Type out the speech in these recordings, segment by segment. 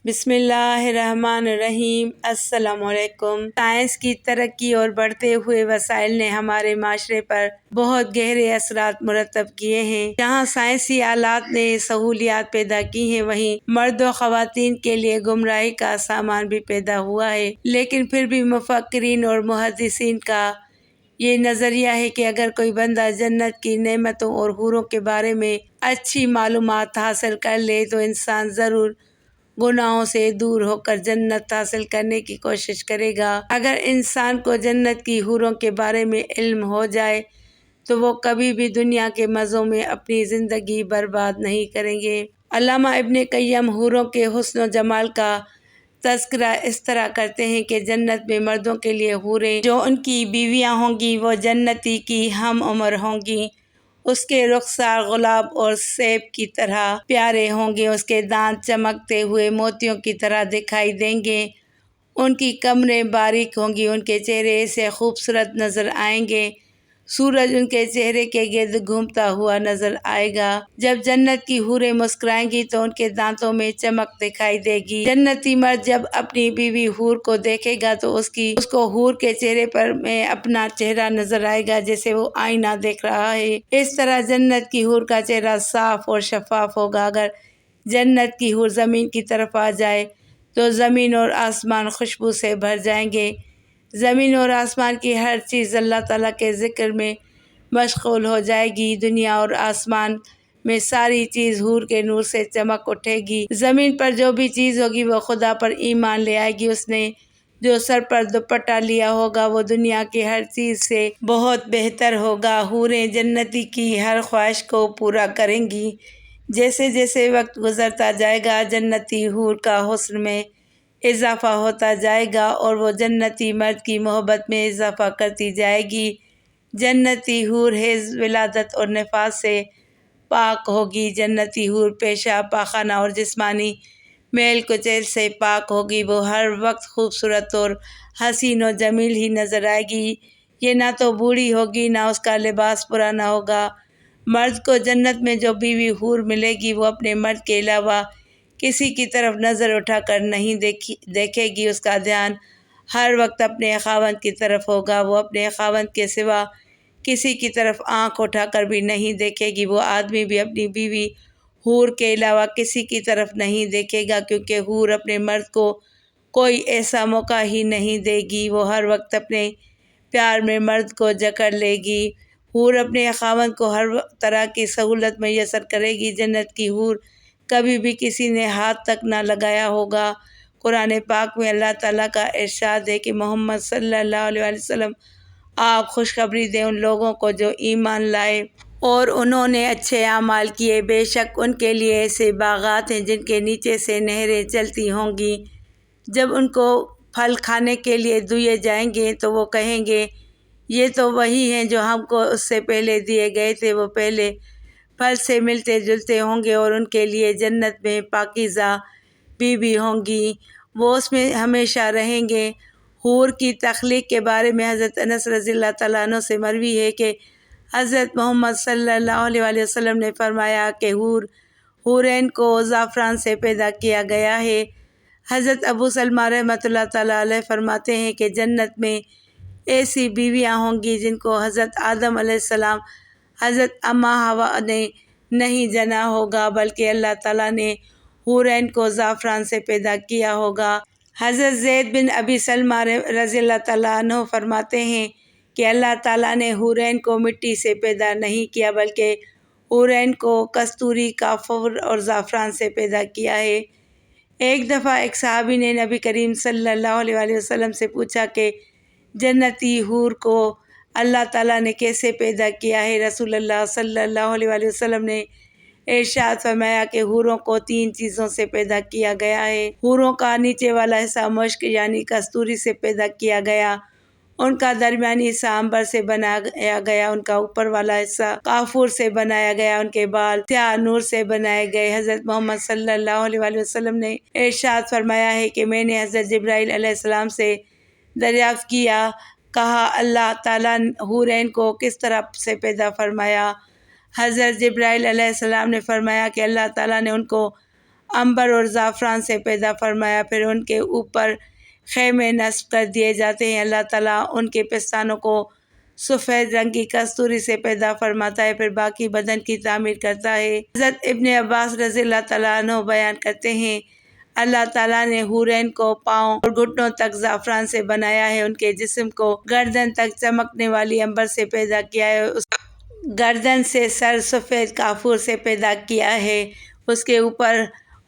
بسم اللہ الرحمن الرحیم۔ السلام علیکم۔ سائنس کی ترقی اور بڑھتے ہوئے وسائل نے ہمارے معاشرے پر بہت گہرے اثرات مرتب کیے ہیں۔ جہاں سائنسی آلات نے سہولیات پیدا کی ہیں، وہیں مرد و خواتین کے لیے گمراہی کا سامان بھی پیدا ہوا ہے۔ لیکن پھر بھی مفکرین اور محدثین کا یہ نظریہ ہے کہ اگر کوئی بندہ جنت کی نعمتوں اور حوروں کے بارے میں اچھی معلومات حاصل کر لے تو انسان ضرور گناہوں سے دور ہو کر جنت حاصل کرنے کی کوشش کرے گا۔ اگر انسان کو جنت کی حوروں کے بارے میں علم ہو جائے تو وہ کبھی بھی دنیا کے مزوں میں اپنی زندگی برباد نہیں کریں گے۔ علامہ ابن قیم حوروں کے حسن و جمال کا تذکرہ اس طرح کرتے ہیں کہ جنت میں مردوں کے لیے حوریں جو ان کی بیویاں ہوں گی وہ جنتی کی ہم عمر ہوں گی۔ اس کے رخسار گلاب اور سیب کی طرح پیارے ہوں گے، اس کے دانت چمکتے ہوئے موتیوں کی طرح دکھائی دیں گے، ان کی کمریں باریک ہوں گی، ان کے چہرے ایسے خوبصورت نظر آئیں گے، سورج ان کے چہرے کے گرد گھومتا ہوا نظر آئے گا۔ جب جنت کی حوریں مسکرائیں گی تو ان کے دانتوں میں چمک دکھائی دے گی۔ جنتی مرد جب اپنی بیوی حور کو دیکھے گا تو اس کو حور کے چہرے پر میں اپنا چہرہ نظر آئے گا جیسے وہ آئینہ دیکھ رہا ہے۔ اس طرح جنت کی حور کا چہرہ صاف اور شفاف ہوگا۔ اگر جنت کی حور زمین کی طرف آ جائے تو زمین اور آسمان خوشبو سے بھر جائیں گے۔ زمین اور آسمان کی ہر چیز اللہ تعالیٰ کے ذکر میں مشغول ہو جائے گی۔ دنیا اور آسمان میں ساری چیز حور کے نور سے چمک اٹھے گی۔ زمین پر جو بھی چیز ہوگی وہ خدا پر ایمان لے آئے گی۔ اس نے جو سر پر دوپٹہ لیا ہوگا وہ دنیا کی ہر چیز سے بہت بہتر ہوگا۔ حوریں جنتی کی ہر خواہش کو پورا کریں گی۔ جیسے جیسے وقت گزرتا جائے گا جنتی حور کا حسن میں اضافہ ہوتا جائے گا اور وہ جنتی مرد کی محبت میں اضافہ کرتی جائے گی۔ جنتی حور حیض، ولادت اور نفاس سے پاک ہوگی۔ جنتی حور پیشاب، پاخانہ اور جسمانی میل کچیل سے پاک ہوگی۔ وہ ہر وقت خوبصورت اور حسین و جمیل ہی نظر آئے گی۔ یہ نہ تو بوڑھی ہوگی نہ اس کا لباس پرانا ہوگا۔ مرد کو جنت میں جو بیوی حور ملے گی وہ اپنے مرد کے علاوہ کسی کی طرف نظر اٹھا کر نہیں دیکھے گی۔ اس کا دھیان ہر وقت اپنے خاوند کی طرف ہوگا۔ وہ اپنے خاوند کے سوا کسی کی طرف آنکھ اٹھا کر بھی نہیں دیکھے گی۔ وہ آدمی بھی اپنی بیوی حور کے علاوہ کسی کی طرف نہیں دیکھے گا، کیونکہ حور اپنے مرد کو کوئی ایسا موقع ہی نہیں دے گی۔ وہ ہر وقت اپنے پیار میں مرد کو جکڑ لے گی۔ حور اپنے خاوند کو ہر طرح کی سہولت میسر کرے گی۔ جنت کی حور کبھی بھی کسی نے ہاتھ تک نہ لگایا ہوگا۔ قرآن پاک میں اللہ تعالیٰ کا ارشاد ہے کہ محمد صلی اللہ علیہ وسلم آپ خوشخبری دیں ان لوگوں کو جو ایمان لائے اور انہوں نے اچھے اعمال کیے۔ بے شک ان کے لیے ایسے باغات ہیں جن کے نیچے سے نہریں چلتی ہوں گی۔ جب ان کو پھل کھانے کے لیے دیے جائیں گے تو وہ کہیں گے یہ تو وہی ہیں جو ہم کو اس سے پہلے دیے گئے تھے۔ وہ پہلے پھل سے ملتے جلتے ہوں گے اور ان کے لیے جنت میں پاکیزہ بیوی ہوں گی، وہ اس میں ہمیشہ رہیں گے۔ حور کی تخلیق کے بارے میں حضرت انس رضی اللہ تعالیٰ عنہ سے مروی ہے کہ حضرت محمد صلی اللہ علیہ وسلم نے فرمایا کہ حورین کو زعفران سے پیدا کیا گیا ہے۔ حضرت ابو سلمہ رحمۃ اللہ تعالیٰ علیہ فرماتے ہیں کہ جنت میں ایسی بیویاں ہوں گی جن کو حضرت آدم علیہ السلام، حضرت اماں حوا نے نہیں جنا ہوگا، بلکہ اللہ تعالیٰ نے حورین کو زعفران سے پیدا کیا ہوگا۔ حضرت زید بن ابی سلمہ رضی اللہ تعالیٰ عنہ فرماتے ہیں کہ اللہ تعالیٰ نے حورین کو مٹی سے پیدا نہیں کیا بلکہ حورین کو کستوری، کافور اور زعفران سے پیدا کیا ہے۔ ایک دفعہ ایک صحابی نے نبی کریم صلی اللہ علیہ وسلم سے پوچھا کہ جنتی حور کو اللہ تعالیٰ نے کیسے پیدا کیا ہے؟ رسول اللہ صلی اللہ علیہ وسلم نے ارشاد فرمایا کہ حوروں کو 3 چیزوں سے پیدا کیا گیا ہے۔ حوروں کا نیچے والا حصہ مشک یعنی کستوری سے پیدا کیا گیا، ان کا درمیانی حصہ عنبر سے بنایا گیا، ان کا اوپر والا حصہ کافور سے بنایا گیا، ان کے بال سیاہ نور سے بنائے گئے۔ حضرت محمد صلی اللہ علیہ وسلم نے ارشاد فرمایا ہے کہ میں نے حضرت جبرائیل علیہ السلام سے دریافت کیا، کہا اللہ تعالیٰ حورین کو کس طرح سے پیدا فرمایا؟ حضرت جبرائیل علیہ السلام نے فرمایا کہ اللہ تعالیٰ نے ان کو عنبر اور زعفران سے پیدا فرمایا، پھر ان کے اوپر خیمے نصب کر دیے جاتے ہیں۔ اللہ تعالیٰ ان کے پستانوں کو سفید رنگ کی کستوری سے پیدا فرماتا ہے، پھر باقی بدن کی تعمیر کرتا ہے۔ حضرت ابن عباس رضی اللہ تعالیٰ عنہ بیان کرتے ہیں، اللہ تعالیٰ نے حورین کو پاؤں اور گھٹنوں تک زعفران سے بنایا ہے، ان کے جسم کو گردن تک چمکنے والی عنبر سے پیدا کیا ہے، اس گردن سے سر سفید کافور سے پیدا کیا ہے، اس کے اوپر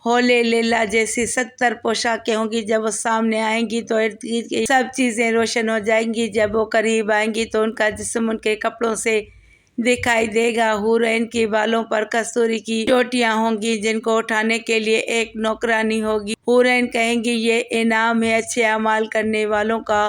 ہولے لیلا جیسی 70 پوشاکیں ہوں گی، جب وہ سامنے آئیں گی تو ارد گرد کی سب چیزیں روشن ہو جائیں گی، جب وہ قریب آئیں گی تو ان کا جسم ان کے کپڑوں سے دکھائی دے گا۔ حورین کے بالوں پر کستوری کی چوٹیاں ہوں گی جن کو اٹھانے کے لیے ایک نوکرانی ہوگی۔ حورین کہیں گی یہ انعام ہے اچھے اعمال کرنے والوں کا۔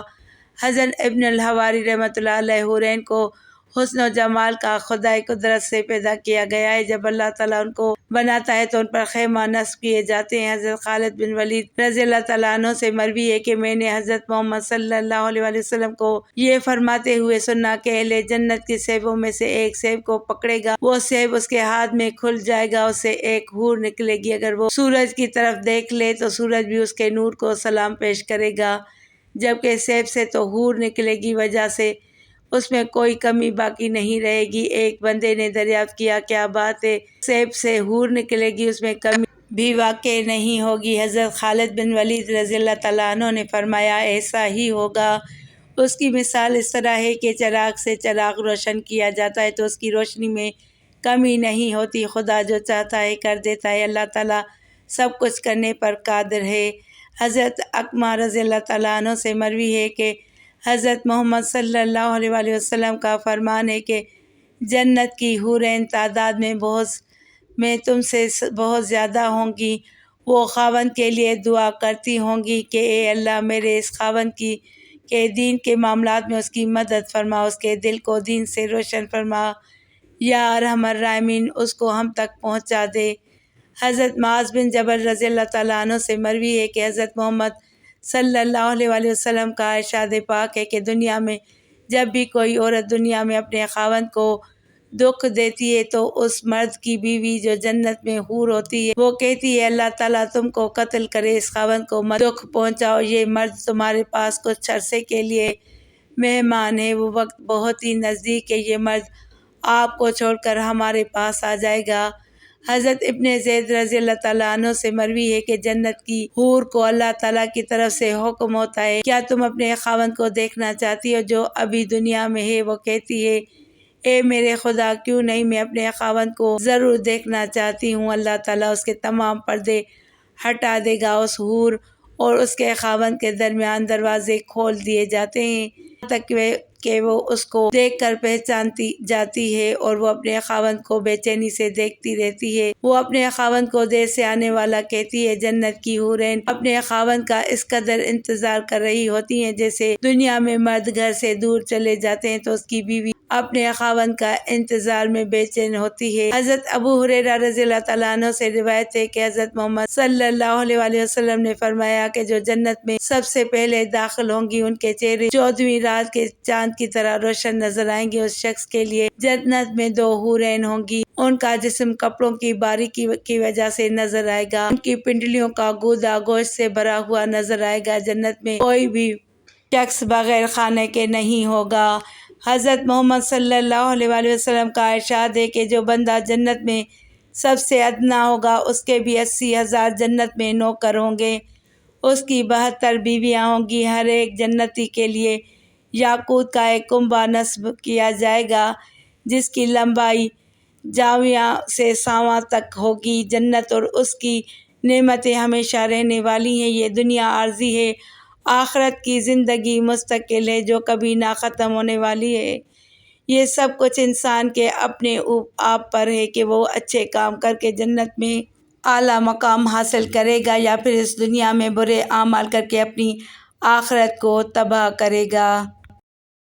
حضرت ابن الحواری رحمۃ اللہ علیہ، حورین کو حسن و جمال کا خدائے قدرت سے پیدا کیا گیا ہے، جب اللہ تعالیٰ ان کو بناتا ہے تو ان پر خیمہ نصب کیے جاتے ہیں۔ حضرت خالد بن ولید رضی اللہ تعالیٰ عنہ سے مروی ہے کہ میں نے حضرت محمد صلی اللہ علیہ وآلہ وسلم کو یہ فرماتے ہوئے سنا کہ اہل جنت کے سیبوں میں سے ایک سیب کو پکڑے گا، وہ سیب اس کے ہاتھ میں کھل جائے گا، اسے ایک حور نکلے گی، اگر وہ سورج کی طرف دیکھ لے تو سورج بھی اس کے نور کو سلام پیش کرے گا، جبکہ سیب سے تو حور نکلے گی وجہ سے اس میں کوئی کمی باقی نہیں رہے گی۔ ایک بندے نے دریافت کیا، کیا بات ہے، سیب سے حور نکلے گی، اس میں کمی بھی واقع نہیں ہوگی؟ حضرت خالد بن ولید رضی اللہ تعالیٰ عنہ نے فرمایا ایسا ہی ہوگا۔ اس کی مثال اس طرح ہے کہ چراغ سے چراغ روشن کیا جاتا ہے تو اس کی روشنی میں کمی نہیں ہوتی، خدا جو چاہتا ہے کر دیتا ہے، اللہ تعالیٰ سب کچھ کرنے پر قادر ہے۔ حضرت اکمہ رضی اللہ تعالیٰ عنہ سے مروی ہے کہ حضرت محمد صلی اللہ علیہ وآلہ وسلم کا فرمان ہے کہ جنت کی حورین تعداد میں تم سے بہت زیادہ ہوں گی، وہ خاوند کے لیے دعا کرتی ہوں گی کہ اے اللہ میرے اس خاوند کے دین کے معاملات میں اس کی مدد فرما، اس کے دل کو دین سے روشن فرما، یا ارحم الراحمین اس کو ہم تک پہنچا دے۔ حضرت معاذ بن جبل رضی اللہ تعالیٰ عنہ سے مروی ہے کہ حضرت محمد صلی اللہ علیہ وآلہ وسلم کا ارشاد پاک ہے کہ دنیا میں جب بھی کوئی عورت دنیا میں اپنے خاوند کو دکھ دیتی ہے تو اس مرد کی بیوی جو جنت میں حور ہوتی ہے وہ کہتی ہے اللہ تعالیٰ تم کو قتل کرے، اس خاوند کو مت دکھ پہنچاؤ، یہ مرد تمہارے پاس کچھ عرصے کے لیے مہمان ہے، وہ وقت بہت ہی نزدیک ہے، یہ مرد آپ کو چھوڑ کر ہمارے پاس آ جائے گا۔ حضرت ابن زید رضی اللہ تعالیٰ عنہ سے مروی ہے کہ جنت کی حور کو اللہ تعالیٰ کی طرف سے حکم ہوتا ہے کیا تم اپنے خاوند کو دیکھنا چاہتی ہو جو ابھی دنیا میں ہے؟ وہ کہتی ہے اے میرے خدا کیوں نہیں، میں اپنے خاوند کو ضرور دیکھنا چاہتی ہوں۔ اللہ تعالیٰ اس کے تمام پردے ہٹا دے گا، اس حور اور اس کے خاوند کے درمیان دروازے کھول دیے جاتے ہیں یہاں تک کہ وہ اس کو دیکھ کر پہچانتی جاتی ہے اور وہ اپنے خاوند کو بے چینی سے دیکھتی رہتی ہے۔ وہ اپنے خاوند کو دیر سے آنے والا کہتی ہے۔ جنت کی حورین اپنے خاوند کا اس قدر انتظار کر رہی ہوتی ہیں جیسے دنیا میں مرد گھر سے دور چلے جاتے ہیں تو اس کی بیوی اپنے خاوند کا انتظار میں بے چین ہوتی ہے۔ حضرت ابو ہریرہ رضی اللہ تعالیٰ عنہ سے روایت ہے کہ حضرت محمد صلی اللہ علیہ وآلہ وسلم نے فرمایا کہ جو جنت میں سب سے پہلے داخل ہوں گی ان کے چہرے 14ویں رات کے چاند کی طرح روشن نظر آئیں گے۔ اس شخص کے لیے جنت میں 2 حورین ہوں گی، ان کا جسم کپڑوں کی باریکی کی وجہ سے نظر آئے گا، ان کی پنڈلیوں کا گودا گوشت سے بھرا ہوا نظر آئے گا، جنت میں کوئی بھی شخص بغیر کھانے کے نہیں ہوگا۔ حضرت محمد صلی اللہ علیہ وآلہ وسلم کا ارشاد ہے کہ جو بندہ جنت میں سب سے ادنا ہوگا اس کے بھی 80,000 جنت میں نوکر ہوں گے، اس کی 72 بیویاں ہوں گی، ہر ایک جنتی کے لیے یاقوت کا ایک کنبہ نصب کیا جائے گا جس کی لمبائی جاویاں سے سانواں تک ہوگی۔ جنت اور اس کی نعمتیں ہمیشہ رہنے والی ہیں، یہ دنیا عارضی ہے، آخرت کی زندگی مستقل ہے جو کبھی نہ ختم ہونے والی ہے۔ یہ سب کچھ انسان کے اپنے آپ پر ہے کہ وہ اچھے کام کر کے جنت میں اعلیٰ مقام حاصل کرے گا یا پھر اس دنیا میں برے اعمال کر کے اپنی آخرت کو تباہ کرے گا۔